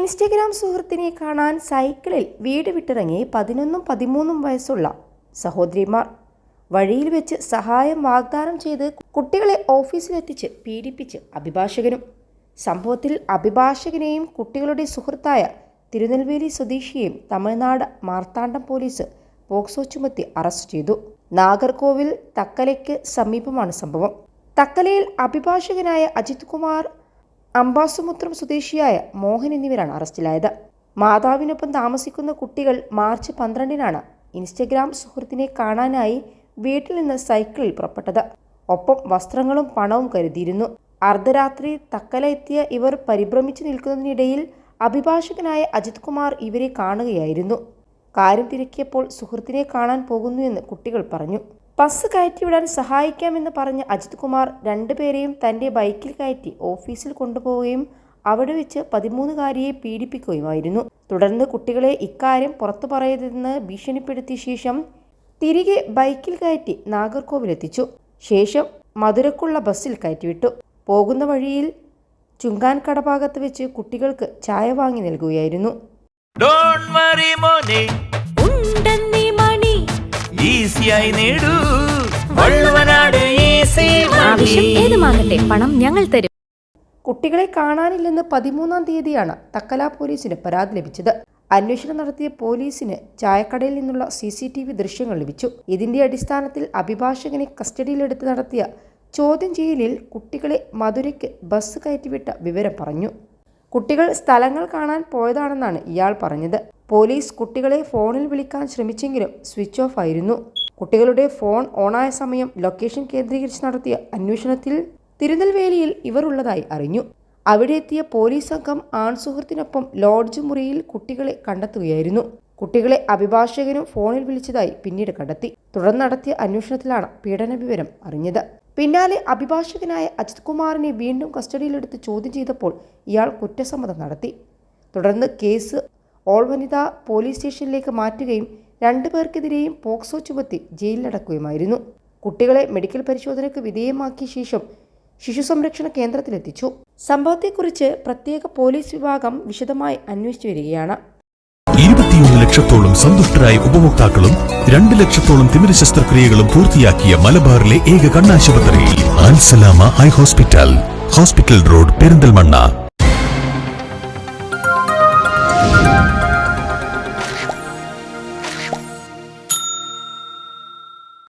Instagram സുഹൃത്തിനെ കാണാൻ സൈക്കിളിൽ വീട് വിട്ടിറങ്ങി 11-13 വയസ്സുള്ള സഹോദരിമാർ വഴിയിൽ വെച്ച് സഹായം വാഗ്ദാനം ചെയ്ത് കുട്ടികളെ ഓഫീസിലെത്തിച്ച് പീഡിപ്പിച്ച് അഭിഭാഷകനും. സംഭവത്തിൽ അഭിഭാഷകനെയും കുട്ടികളുടെ സുഹൃത്തായ തിരുനെൽവേലി സ്വദേശിയെയും തമിഴ്നാട് മാർത്താണ്ഡം പോലീസ് പോക്സോ ചുമത്തി അറസ്റ്റ് ചെയ്തു. നാഗർകോവിൽ തക്കലയ്ക്ക് സമീപമാണ് സംഭവം. തക്കലയിൽ അഭിഭാഷകനായ അജിത് കുമാർ, അമ്പാസുമുത്രം സ്വദേശിയായ മോഹൻ എന്നിവരാണ് അറസ്റ്റിലായത്. മാതാവിനൊപ്പം താമസിക്കുന്ന കുട്ടികൾ മാർച്ച് 12-നാണ് ഇൻസ്റ്റഗ്രാം സുഹൃത്തിനെ കാണാനായി വീട്ടിൽ നിന്ന് സൈക്കിളിൽ പുറപ്പെട്ടത്. ഒപ്പം വസ്ത്രങ്ങളും പണവും കരുതിയിരുന്നു. അർദ്ധരാത്രി തക്കല എത്തിയ ഇവർ പരിഭ്രമിച്ചു നിൽക്കുന്നതിനിടയിൽ അഭിഭാഷകനായ അജിത് കുമാർ ഇവരെ കാണുകയായിരുന്നു. കാര്യം തിരക്കിയപ്പോൾ സുഹൃത്തിനെ കാണാൻ പോകുന്നുവെന്ന് കുട്ടികൾ പറഞ്ഞു. ബസ് കയറ്റിവിടാൻ സഹായിക്കാമെന്ന് പറഞ്ഞ അജിത് കുമാർ രണ്ടുപേരെയും തൻ്റെ ബൈക്കിൽ കയറ്റി ഓഫീസിൽ കൊണ്ടുപോവുകയും അവിടെ വെച്ച് 13-കാരിയെ പീഡിപ്പിക്കുകയുമായിരുന്നു. തുടർന്ന് കുട്ടികളെ ഇക്കാര്യം പുറത്തു പറയരുതെന്ന് ഭീഷണിപ്പെടുത്തിയ ശേഷം തിരികെ ബൈക്കിൽ കയറ്റി നാഗർകോവിലെത്തിച്ചു. ശേഷം മധുരക്കുള്ള ബസ്സിൽ കയറ്റിവിട്ടു. പോകുന്ന വഴിയിൽ ചുങ്കാൻകട ഭാഗത്ത് വെച്ച് കുട്ടികൾക്ക് ചായ വാങ്ങി നൽകുകയായിരുന്നു. പണം ഞങ്ങൾ തരും. കുട്ടികളെ കാണാനില്ലെന്ന് 13-ാം തീയതിയാണ് തക്കല പോലീസിന് പരാതി ലഭിച്ചത്. അന്വേഷണം നടത്തിയ പോലീസിന് ചായക്കടയിൽ നിന്നുള്ള CCTV ദൃശ്യങ്ങൾ ലഭിച്ചു. ഇതിന്റെ അടിസ്ഥാനത്തിൽ അഭിഭാഷകനെ കസ്റ്റഡിയിലെടുത്ത് നടത്തിയ ചോദ്യം ചെയ്യലിൽ കുട്ടികളെ മധുരയ്ക്ക് ബസ് കയറ്റിവിട്ട വിവരം പറഞ്ഞു. കുട്ടികൾ സ്ഥലങ്ങൾ കാണാൻ പോയതാണെന്നാണ് ഇയാൾ പറഞ്ഞത്. പോലീസ് കുട്ടികളെ ഫോണിൽ വിളിക്കാൻ ശ്രമിച്ചെങ്കിലും സ്വിച്ച് ഓഫ് ആയിരുന്നു. കുട്ടികളുടെ ഫോൺ ഓണായ സമയം ലൊക്കേഷൻ കേന്ദ്രീകരിച്ച് നടത്തിയ അന്വേഷണത്തിൽ തിരുനെൽവേലിയിൽ ഇവർ ഉള്ളതായി അറിഞ്ഞു. അവിടെ എത്തിയ പോലീസ് സംഘം ആൺസുഹൃത്തിനൊപ്പം ലോഡ്ജ് മുറിയിൽ കുട്ടികളെ കണ്ടെത്തുകയായിരുന്നു. കുട്ടികളെ അഭിഭാഷകനും ഫോണിൽ വിളിച്ചതായി പിന്നീട് കണ്ടെത്തി. തുടർന്ന് നടത്തിയ അന്വേഷണത്തിലാണ് പീഡന വിവരം അറിഞ്ഞത്. പിന്നാലെ അഭിഭാഷകനായ അജിത് കുമാറിനെ വീണ്ടും കസ്റ്റഡിയിലെടുത്ത് ചോദ്യം ചെയ്തപ്പോൾ ഇയാൾ കുറ്റസമ്മതം നടത്തി. തുടർന്ന് കേസ് ഓൾ വനിതാ പോലീസ് സ്റ്റേഷനിലേക്ക് മാറ്റുകയും 2 പേർക്കെതിരെയും പോക്സോ ചുമത്തി ജയിലിലടക്കുകയുമായിരുന്നു. കുട്ടികളെ മെഡിക്കൽ പരിശോധനയ്ക്ക് വിധേയമാക്കിയ ശേഷം ശിശു സംരക്ഷണ കേന്ദ്രത്തിലെത്തിച്ചു. സംഭവത്തെക്കുറിച്ച് പ്രത്യേക പോലീസ് വിഭാഗം വിശദമായി അന്വേഷിച്ചു വരികയാണ്. 21 ലക്ഷത്തോളം സന്തുഷ്ടരായ ഉപഭോക്താക്കളും 2 ലക്ഷത്തോളം തിമിര ശസ്ത്രക്രിയകളും പൂർത്തിയാക്കിയ മലബാറിലെ ഏക കണ്ണാശുപത്രി അൽ സലാമ ഹൈ ഹോസ്പിറ്റൽ റോഡ്, പെരിന്തൽമണ്ണ.